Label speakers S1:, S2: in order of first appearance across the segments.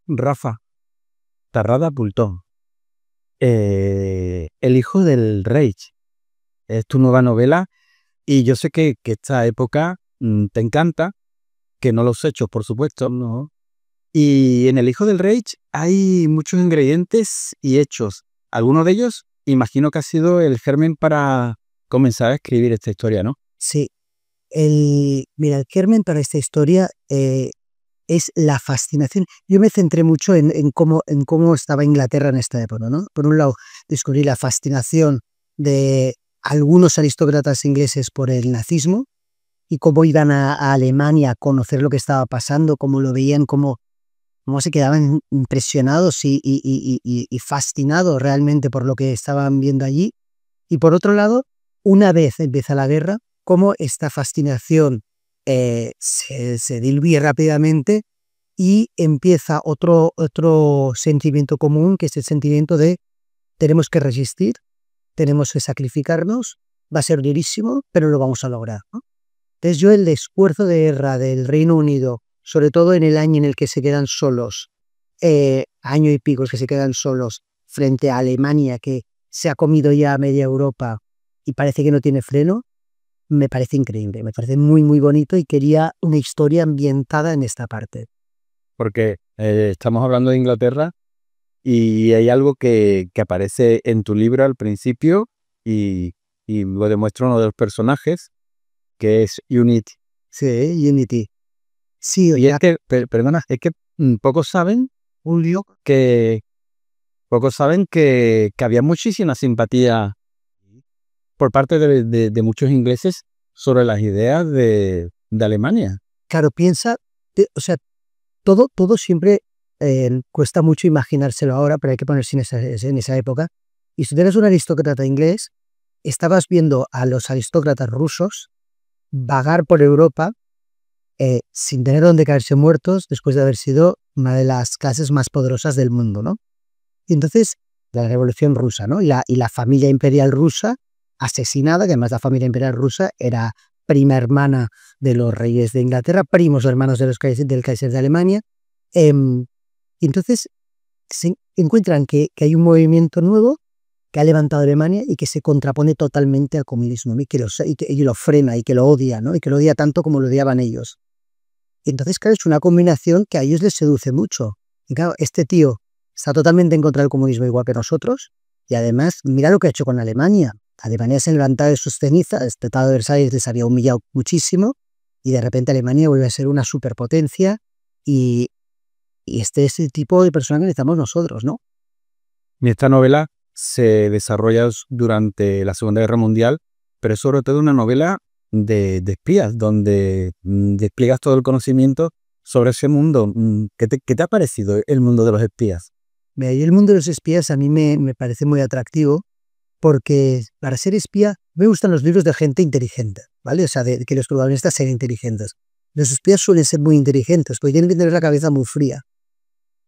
S1: Rafa, Tarrada Pultón, El hijo del rey, es tu nueva novela y yo sé que esta época te encanta, que no los hechos, por supuesto, ¿no? Y en El hijo del rey hay muchos ingredientes y hechos. Algunos de ellos imagino que ha sido el germen para comenzar a escribir esta historia, ¿no?
S2: Sí, mira, el germen para esta historia es la fascinación. Yo me centré mucho en cómo estaba Inglaterra en esta época, ¿no? Por un lado, descubrí la fascinación de algunos aristócratas ingleses por el nazismo y cómo iban a Alemania a conocer lo que estaba pasando, cómo lo veían, cómo se quedaban impresionados y fascinados realmente por lo que estaban viendo allí. Y por otro lado, una vez empieza la guerra, cómo esta fascinación se diluye rápidamente y empieza otro sentimiento común, que es el sentimiento de tenemos que resistir, tenemos que sacrificarnos, va a ser durísimo, pero lo vamos a lograr, ¿no? Entonces yo el esfuerzo de guerra del Reino Unido, sobre todo en el año en el que se quedan solos, año y pico que se quedan solos frente a Alemania, que se ha comido ya a media Europa y parece que no tiene freno, me parece increíble, me parece muy, muy bonito y quería una historia ambientada en esta parte.
S1: Porque estamos hablando de Inglaterra y hay algo que aparece en tu libro al principio y lo demuestra uno de los personajes, que es Unity.
S2: Sí, Unity. Sí,
S1: Y es
S2: ya,
S1: que, perdona, es que pocos saben, Julio, pocos saben que había muchísima simpatía por parte de muchos ingleses sobre las ideas de Alemania.
S2: claro, piensa, o sea, todo siempre cuesta mucho imaginárselo ahora, pero hay que ponerse en esa época. Y si tú eres un aristócrata inglés, estabas viendo a los aristócratas rusos vagar por Europa sin tener donde caerse muertos después de haber sido una de las clases más poderosas del mundo, ¿no? Y entonces, la Revolución Rusa, ¿no? Y la familia imperial rusa asesinada, que además la familia imperial rusa era prima hermana de los reyes de Inglaterra, primos hermanos de del Kaiser de Alemania. Y entonces se encuentran que hay un movimiento nuevo que ha levantado Alemania y que se contrapone totalmente al comunismo, ¿no? Y lo frena y que lo odia, ¿no? Y que lo odia tanto como lo odiaban ellos. Y entonces, claro, es una combinación que a ellos les seduce mucho. Y claro, este tío está totalmente en contra del comunismo igual que nosotros. Y además, mira lo que ha hecho con Alemania. Alemania se levantado de sus cenizas, el Tratado de Versalles les había humillado muchísimo y de repente Alemania vuelve a ser una superpotencia y, y este es el tipo de persona que necesitamos nosotros, ¿no?
S1: Y esta novela se desarrolla durante la Segunda Guerra Mundial, pero es sobre todo una novela de espías, donde despliegas todo el conocimiento sobre ese mundo. ¿Qué te ha parecido el mundo de los espías?
S2: Mira, y el mundo de los espías a mí me parece muy atractivo porque para ser espía me gustan los libros de gente inteligente, ¿vale? O sea, de que los protagonistas sean inteligentes. Los espías suelen ser muy inteligentes porque tienen que tener la cabeza muy fría,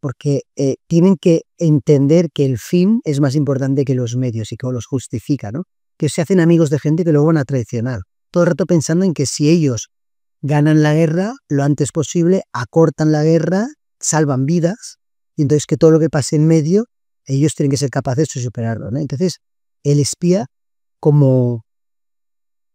S2: porque tienen que entender que el fin es más importante que los medios y que los justifica, ¿no? Que se hacen amigos de gente que luego van a traicionar. Todo el rato pensando en que si ellos ganan la guerra lo antes posible, acortan la guerra, salvan vidas, y entonces que todo lo que pase en medio, ellos tienen que ser capaces de superarlo, ¿no? Entonces, el espía como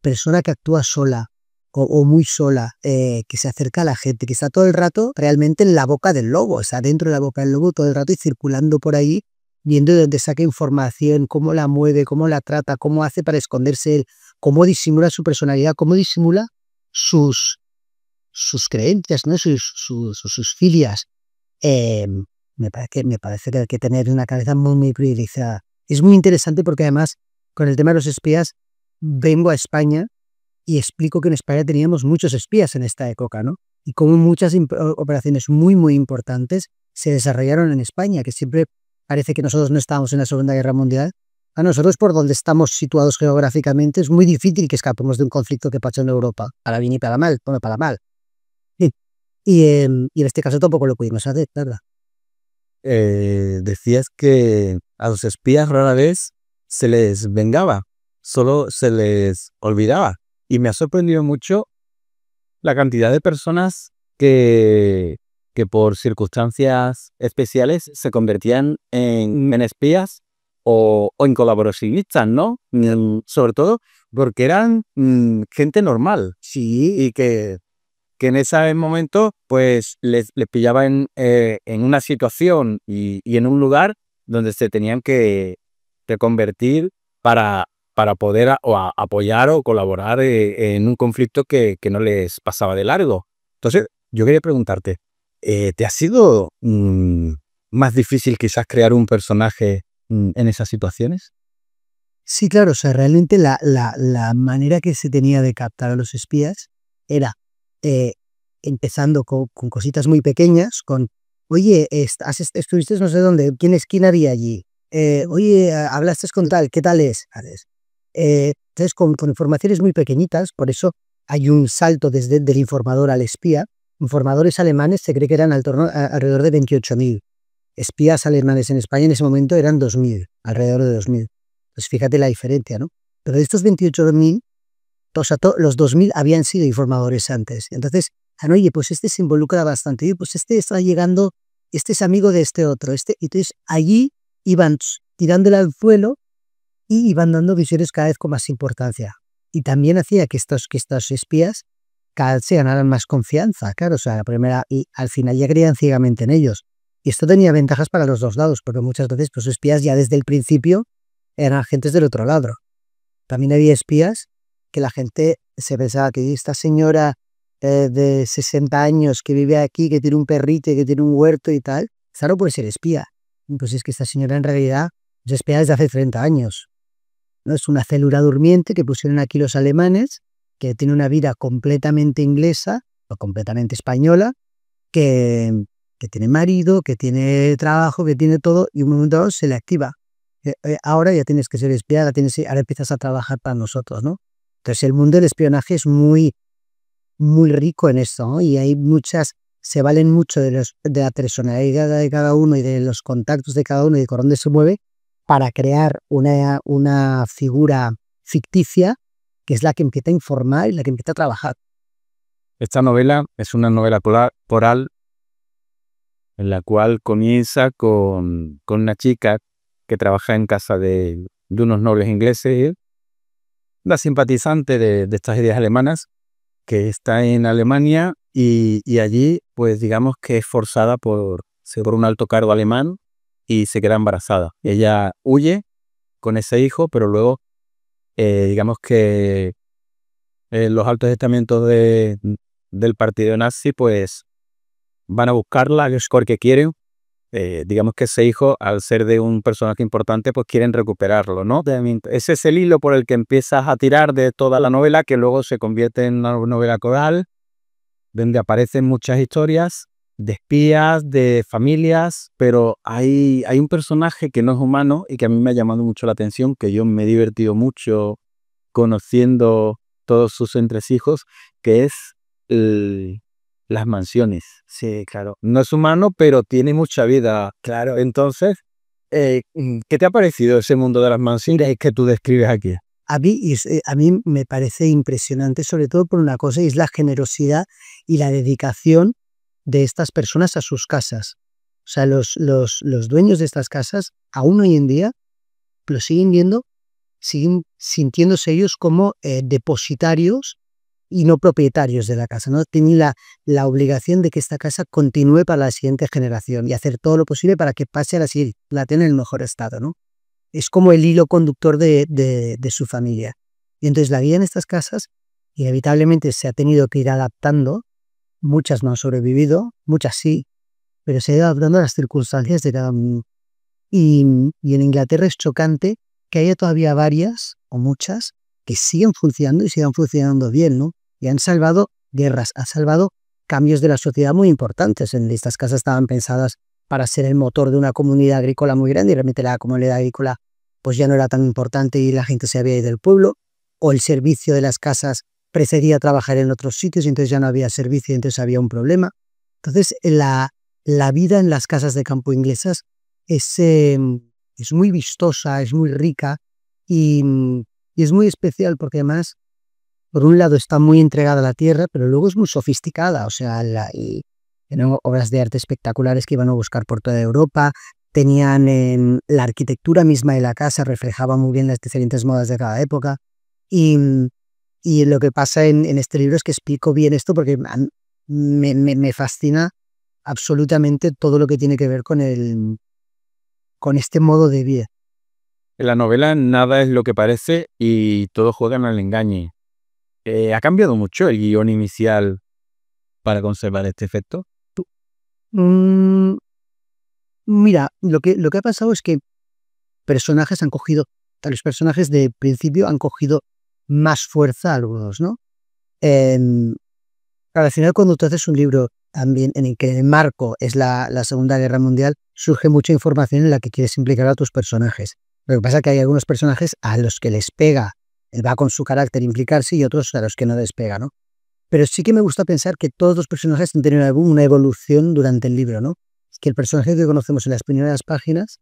S2: persona que actúa sola o muy sola, que se acerca a la gente, que está todo el rato realmente en la boca del lobo, está dentro de la boca del lobo todo el rato y circulando por ahí, viendo de dónde saca información, cómo la mueve, cómo la trata, cómo hace para esconderse él, cómo disimula su personalidad, cómo disimula sus creencias, ¿no? sus filias. Eh, me parece que hay que tener una cabeza muy, muy priorizada. Es muy interesante porque además, con el tema de los espías, vengo a España y explico que en España teníamos muchos espías en esta época, ¿no? Y como muchas operaciones muy, muy importantes se desarrollaron en España, que siempre parece que nosotros no estábamos en la Segunda Guerra Mundial. A nosotros, por donde estamos situados geográficamente, es muy difícil que escapemos de un conflicto que pasó en Europa, para bien y para mal, bueno, para mal. Sí. Y en este caso tampoco lo pudimos hacer, ¿verdad?
S1: Decías que a los espías rara vez se les vengaba, solo se les olvidaba. Y me ha sorprendido mucho la cantidad de personas que que por circunstancias especiales se convertían en espías o en colaboracionistas, ¿no? Sobre todo porque eran gente normal
S2: Sí,
S1: y que en ese momento pues les pillaba en una situación y en un lugar donde se tenían que reconvertir para poder apoyar o colaborar en un conflicto que no les pasaba de largo. Entonces, yo quería preguntarte, ¿te ha sido más difícil quizás crear un personaje en esas situaciones?
S2: sí, claro, o sea, realmente la manera que se tenía de captar a los espías era eh, empezando con cositas muy pequeñas, con, oye, estuviste no sé dónde, quién había allí? Oye, hablaste con tal, ¿qué tal es? ¿Sabes? Entonces, con informaciones muy pequeñitas, por eso hay un salto desde del informador al espía. Informadores alemanes se cree que eran alrededor de 28.000. Espías alemanes en España en ese momento eran 2.000, alrededor de 2.000. Pues fíjate la diferencia, ¿no? Pero de estos 28.000, los 2.000 habían sido informadores antes. Entonces, oye, pues este se involucra bastante. Oye, pues este está llegando, este es amigo de este otro. Entonces, allí iban tirándole al suelo y iban dando visiones cada vez con más importancia. Y también hacía que estos espías cada vez se ganaran más confianza, claro, o sea, la primera, y al final ya creían ciegamente en ellos. Y esto tenía ventajas para los dos lados, porque muchas veces pues, los espías ya desde el principio eran agentes del otro lado. También había espías que la gente se pensaba que esta señora de 60 años que vive aquí, que tiene un perrito y que tiene un huerto y tal, esta no puede ser espía. Pues es que esta señora en realidad es espía desde hace 30 años. ¿No? Es una célula durmiente que pusieron aquí los alemanes, que tiene una vida completamente inglesa o completamente española, que tiene marido, que tiene trabajo, que tiene todo, y un momento dado se le activa. Ahora ya tienes que ser espía, ahora empiezas a trabajar para nosotros, ¿no? Entonces el mundo del espionaje es muy, muy rico en esto, ¿no? Y hay se valen mucho de la personalidad de cada uno y de los contactos de cada uno y de por dónde se mueve para crear una figura ficticia que es la que empieza a informar y la que empieza a trabajar.
S1: Esta novela es una novela coral en la cual comienza con una chica que trabaja en casa de unos nobles ingleses, una simpatizante de estas ideas alemanas, que está en Alemania y allí, pues digamos que es forzada por un alto cargo alemán y se queda embarazada. Ella huye con ese hijo, pero luego, digamos que los altos estamentos del partido nazi, pues van a buscarla, es porque quieren. Digamos que ese hijo, al ser de un personaje importante, pues quieren recuperarlo, ¿no? Ese es el hilo por el que empiezas a tirar de toda la novela, que luego se convierte en una novela coral, donde aparecen muchas historias de espías, de familias, pero hay un personaje que no es humano y que a mí me ha llamado mucho la atención, que yo me he divertido mucho conociendo todos sus entresijos, que es las mansiones.
S2: Sí, claro.
S1: No es humano, pero tiene mucha vida.
S2: Claro.
S1: Entonces, ¿qué te ha parecido ese mundo de las mansiones que tú describes aquí?
S2: A mí me parece impresionante, sobre todo por una cosa, y es la generosidad y la dedicación de estas personas a sus casas. O sea, los dueños de estas casas, aún hoy en día, lo siguen viendo, siguen sintiéndose ellos como depositarios y no propietarios de la casa, ¿no? Tienen la obligación de que esta casa continúe para la siguiente generación y hacer todo lo posible para que pase a la siguiente, la tenga en el mejor estado, ¿no? Es como el hilo conductor de su familia. Y entonces la vida en estas casas inevitablemente se ha tenido que ir adaptando. Muchas no han sobrevivido, muchas sí, pero se ha ido adaptando a las circunstancias de cada uno. Y en Inglaterra es chocante que haya todavía varias o muchas que siguen funcionando y sigan funcionando bien, ¿no? Y han salvado guerras, han salvado cambios de la sociedad muy importantes. Estas casas estaban pensadas para ser el motor de una comunidad agrícola muy grande y realmente la comunidad agrícola pues ya no era tan importante y la gente se había ido del pueblo, o el servicio de las casas precedía trabajar en otros sitios y entonces ya no había servicio y entonces había un problema. Entonces la vida en las casas de campo inglesas es muy vistosa, es muy rica y, y es muy especial porque además, por un lado, está muy entregada a la tierra, pero luego es muy sofisticada. O sea, eran obras de arte espectaculares que iban a buscar por toda Europa. Tenían la arquitectura misma de la casa, reflejaba muy bien las diferentes modas de cada época. Y, y lo que pasa en este libro es que explico bien esto porque me fascina absolutamente todo lo que tiene que ver con este modo de vida.
S1: En la novela nada es lo que parece y todos juegan al engaño. ¿Ha cambiado mucho el guión inicial para conservar este efecto?
S2: Mm, Mira, lo que ha pasado es que los personajes de principio han cogido más fuerza algunos, ¿no? Al final, cuando tú haces un libro también en el que el marco es la Segunda Guerra Mundial, surge mucha información en la que quieres implicar a tus personajes. Lo que pasa es que hay algunos personajes a los que les pega, él va con su carácter implicarse, y otros a los que no les pega, ¿no? Pero sí que me gusta pensar que todos los personajes han tenido una evolución durante el libro, ¿no? Que el personaje que conocemos en las primeras páginas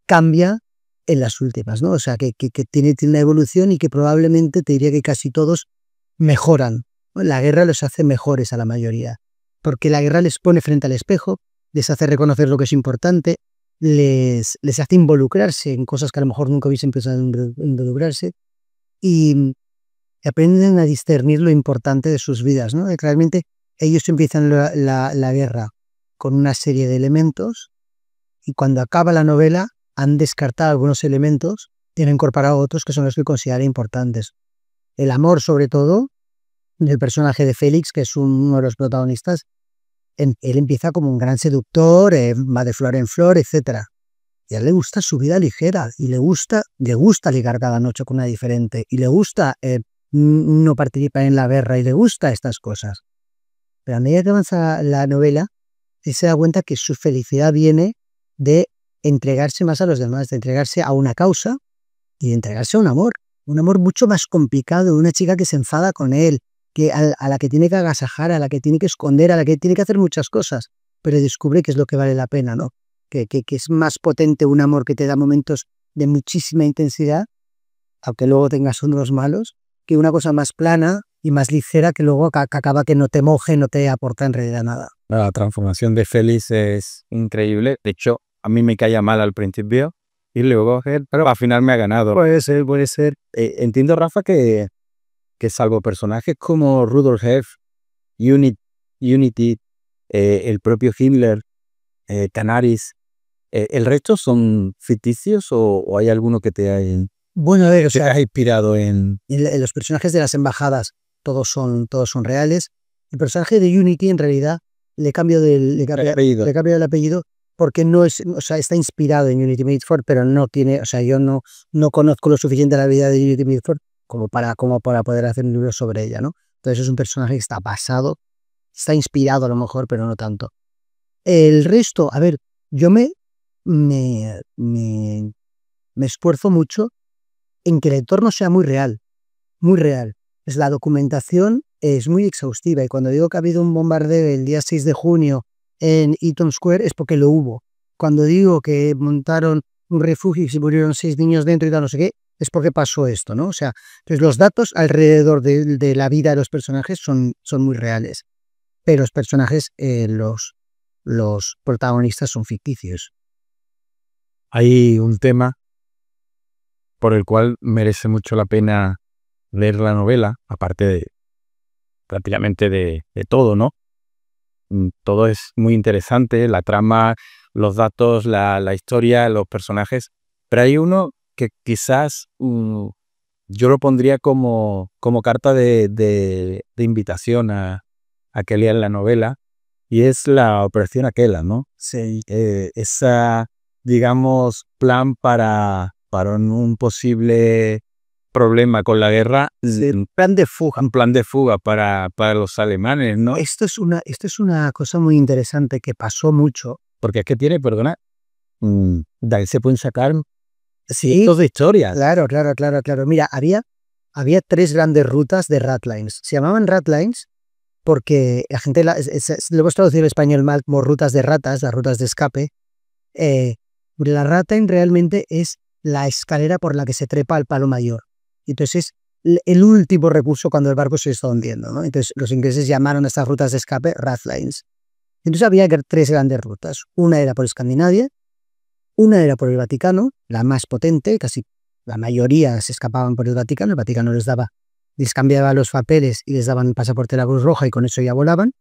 S2: cambia en las últimas, ¿no? O sea, que tiene una evolución y que probablemente te diría que casi todos mejoran. La guerra los hace mejores a la mayoría, porque la guerra les pone frente al espejo, les hace reconocer lo que es importante, les hace involucrarse en cosas que a lo mejor nunca hubiesen pensado en involucrarse, y aprenden a discernir lo importante de sus vidas, ¿no? Y realmente ellos empiezan la guerra con una serie de elementos y cuando acaba la novela han descartado algunos elementos y han incorporado otros que son los que consideran importantes. El amor, sobre todo, del personaje de Félix, que es uno de los protagonistas. Él empieza como un gran seductor, va de flor en flor, etc. Y a él le gusta su vida ligera y le gusta ligar cada noche con una diferente y le gusta no participar en la guerra y le gusta estas cosas. Pero a medida que avanza la novela, él se da cuenta que su felicidad viene de entregarse más a los demás, de entregarse a una causa y de entregarse a un amor mucho más complicado, una chica que se enfada con él, que a la que tiene que agasajar, a la que tiene que esconder, a la que tiene que hacer muchas cosas, pero descubre que es lo que vale la pena, ¿no? Que es más potente un amor que te da momentos de muchísima intensidad, aunque luego tengas unos malos, que una cosa más plana y más ligera que luego que acaba que no te moje, no te aporta en realidad nada.
S1: La transformación de Félix es increíble. De hecho, a mí me caía mal al principio y luego, pero al final me ha ganado. Puede ser. Entiendo, Rafa, que salvo personajes como Rudolf Hess, Unity, el propio Himmler, Canaris, ¿el resto son ficticios o hay alguno que te haya inspirado en...?
S2: Los personajes de las embajadas todos son reales. El personaje de Unity en realidad le cambio el apellido porque no es, o sea, está inspirado en Unity Mitford, pero no tiene, o sea, yo no conozco lo suficiente de la vida de Unity Mitford como para poder hacer un libro sobre ella, ¿no? Entonces es un personaje que está basado, está inspirado a lo mejor, pero no tanto. El resto, a ver, yo me esfuerzo mucho en que el entorno sea muy real, muy real. Es la documentación es muy exhaustiva y cuando digo que ha habido un bombardeo el día 6 de junio en Eaton Square es porque lo hubo. Cuando digo que montaron un refugio y se murieron 6 niños dentro y tal, no sé qué, es porque pasó esto, ¿no? O sea, entonces los datos alrededor de la vida de los personajes son muy reales, pero los personajes, los protagonistas son ficticios.
S1: Hay un tema por el cual merece mucho la pena leer la novela, aparte de prácticamente de todo, ¿no? Todo es muy interesante, la trama, los datos, la historia, los personajes, pero hay uno que quizás yo lo pondría como carta de invitación a que lean la novela, y es la Operación Aquila, ¿no?
S2: Sí.
S1: Esa, digamos, plan para un posible problema con la guerra.
S2: Sí, un plan de fuga.
S1: Un plan de fuga para los alemanes, ¿no?
S2: Esto es una cosa muy interesante que pasó mucho.
S1: Porque es que tiene, perdona, de ahí se pueden sacar cientos de historias.
S2: Claro. Mira, había 3 grandes rutas de ratlines. Se llamaban ratlines porque la gente lo hemos traducido al español mal como rutas de ratas, las rutas de escape. La ratline realmente es la escalera por la que se trepa al palo mayor. Entonces es el último recurso cuando el barco se está hundiendo, ¿no? Entonces los ingleses llamaron a estas rutas de escape ratlines. Entonces había tres grandes rutas. Una era por Escandinavia, una era por el Vaticano, la más potente, casi la mayoría se escapaban por el Vaticano les cambiaba los papeles y les daban el pasaporte de la Cruz Roja y con eso ya volaban.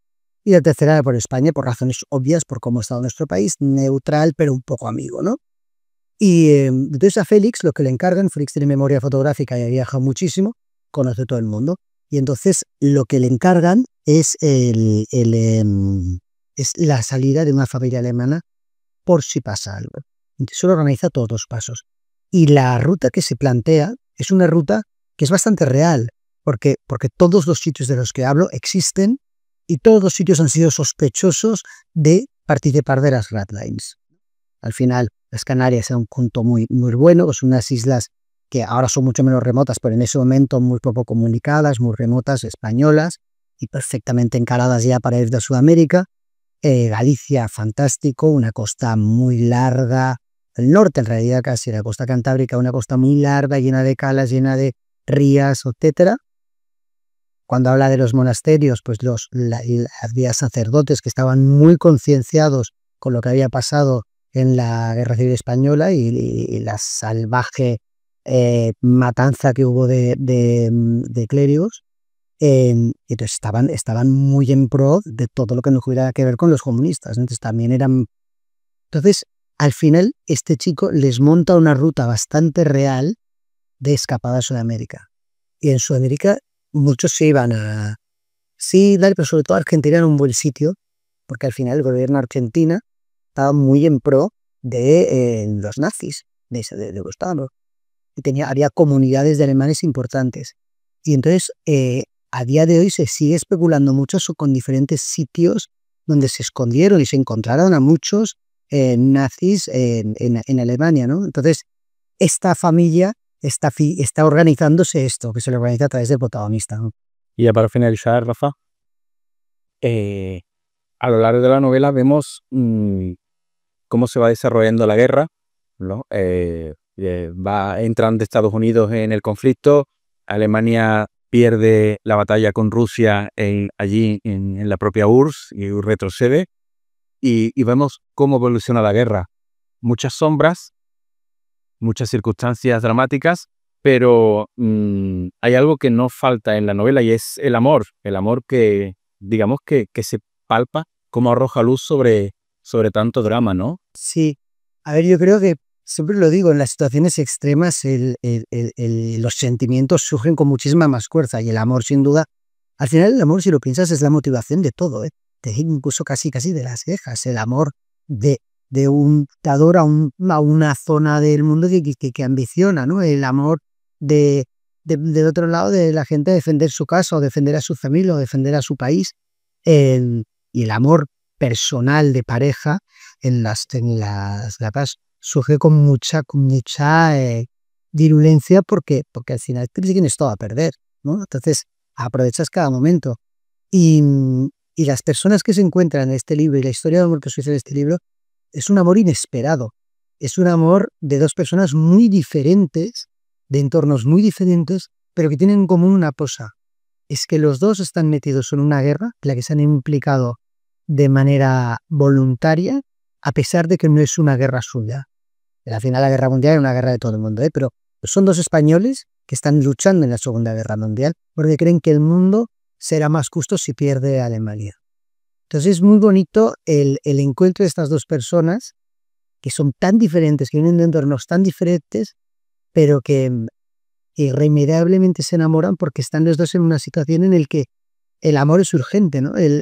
S2: Y la tercera era por España, por razones obvias, por cómo estaba nuestro país, neutral pero un poco amigo, ¿no? Y entonces a Félix lo que le encargan, Félix tiene memoria fotográfica y ha viajado muchísimo, conoce todo el mundo, y entonces lo que le encargan es, es la salida de una familia alemana por si pasa algo. Entonces lo organiza todos los pasos. Y la ruta que se plantea es una ruta que es bastante real, porque todos los sitios de los que hablo existen y todos los sitios han sido sospechosos de participar de las Red Lines. Al final, las Canarias eran un punto muy, muy bueno, son unas islas que ahora son mucho menos remotas, pero en ese momento muy poco comunicadas, muy remotas, españolas y perfectamente encaradas ya para ir de Sudamérica. Galicia, fantástico, una costa muy larga, el norte en realidad casi, la costa cantábrica, una costa muy larga, llena de calas, llena de rías, etc. Cuando habla de los monasterios, pues había sacerdotes que estaban muy concienciados con lo que había pasado en la Guerra Civil Española y la salvaje matanza que hubo de clérigos. Entonces estaban muy en pro de todo lo que no tuviera que ver con los comunistas. Entonces también eran... Entonces, al final, este chico les monta una ruta bastante real de escapada a Sudamérica. Y en Sudamérica muchos se iban a... Sí, pero sobre todo Argentina era un buen sitio, porque al final el gobierno argentino estaba muy en pro de los nazis, de Gustavo. Y había comunidades de alemanes importantes. Y entonces, a día de hoy se sigue especulando mucho con diferentes sitios donde se escondieron y se encontraron a muchos nazis en Alemania, ¿no? Entonces, esta familia está organizándose esto, que se lo organiza a través del protagonista, ¿no?
S1: Y ya para finalizar, Rafa, a lo largo de la novela vemos cómo se va desarrollando la guerra, ¿no? Entran de Estados Unidos en el conflicto, Alemania pierde la batalla con Rusia allí en la propia URSS y retrocede, y vemos cómo evoluciona la guerra. Muchas sombras, muchas circunstancias dramáticas, pero hay algo que no falta en la novela y es el amor que, digamos, que se palpa, como arroja luz sobre tanto drama, ¿no?
S2: Sí, a ver, yo creo que, siempre lo digo, en las situaciones extremas los sentimientos surgen con muchísima más fuerza y el amor, sin duda, al final el amor, si lo piensas, es la motivación de todo, incluso casi de las quejas, el amor de un dictador a una zona del mundo que ambiciona, ¿no? El amor del otro lado de la gente a defender su casa o defender a su familia o defender a su país, y el amor personal de pareja en las guerras surge con mucha virulencia porque al final tienes todo a perder, ¿no? Entonces aprovechas cada momento y las personas que se encuentran en este libro y la historia de amor que sucede en este libro es un amor inesperado, es un amor de dos personas muy diferentes, de entornos muy diferentes, pero que tienen en común una cosa, es que los dos están metidos en una guerra en la que se han implicado de manera voluntaria, a pesar de que no es una guerra suya. Al final la guerra mundial es una guerra de todo el mundo, pero son dos españoles que están luchando en la Segunda Guerra Mundial porque creen que el mundo será más justo si pierde Alemania. Entonces es muy bonito el encuentro de estas dos personas que son tan diferentes, que vienen de entornos tan diferentes, pero que irremediablemente se enamoran porque están los dos en una situación en la que el amor es urgente, ¿no? El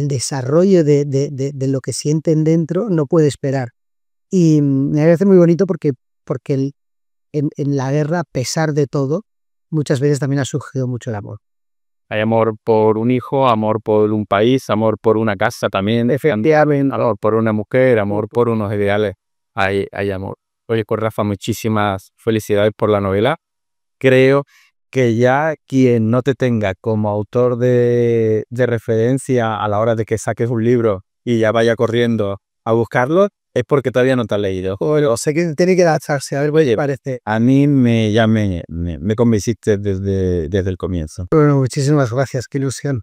S2: desarrollo de lo que sienten dentro no puede esperar. Y me parece muy bonito porque en la guerra, a pesar de todo, muchas veces también ha surgido mucho el amor.
S1: Hay amor por un hijo, amor por un país, amor por una casa también, efectivamente, amor por una mujer, amor por unos ideales. Hay amor. Oye, pues Rafa, muchísimas felicidades por la novela. Creo que ya quien no te tenga como autor de referencia a la hora de que saques un libro y ya vaya corriendo a buscarlo, es porque todavía no te has leído.
S2: Bueno, sé que tiene que adaptarse, a ver qué parece.
S1: A mí me convenciste desde el comienzo.
S2: Bueno, muchísimas gracias, qué ilusión.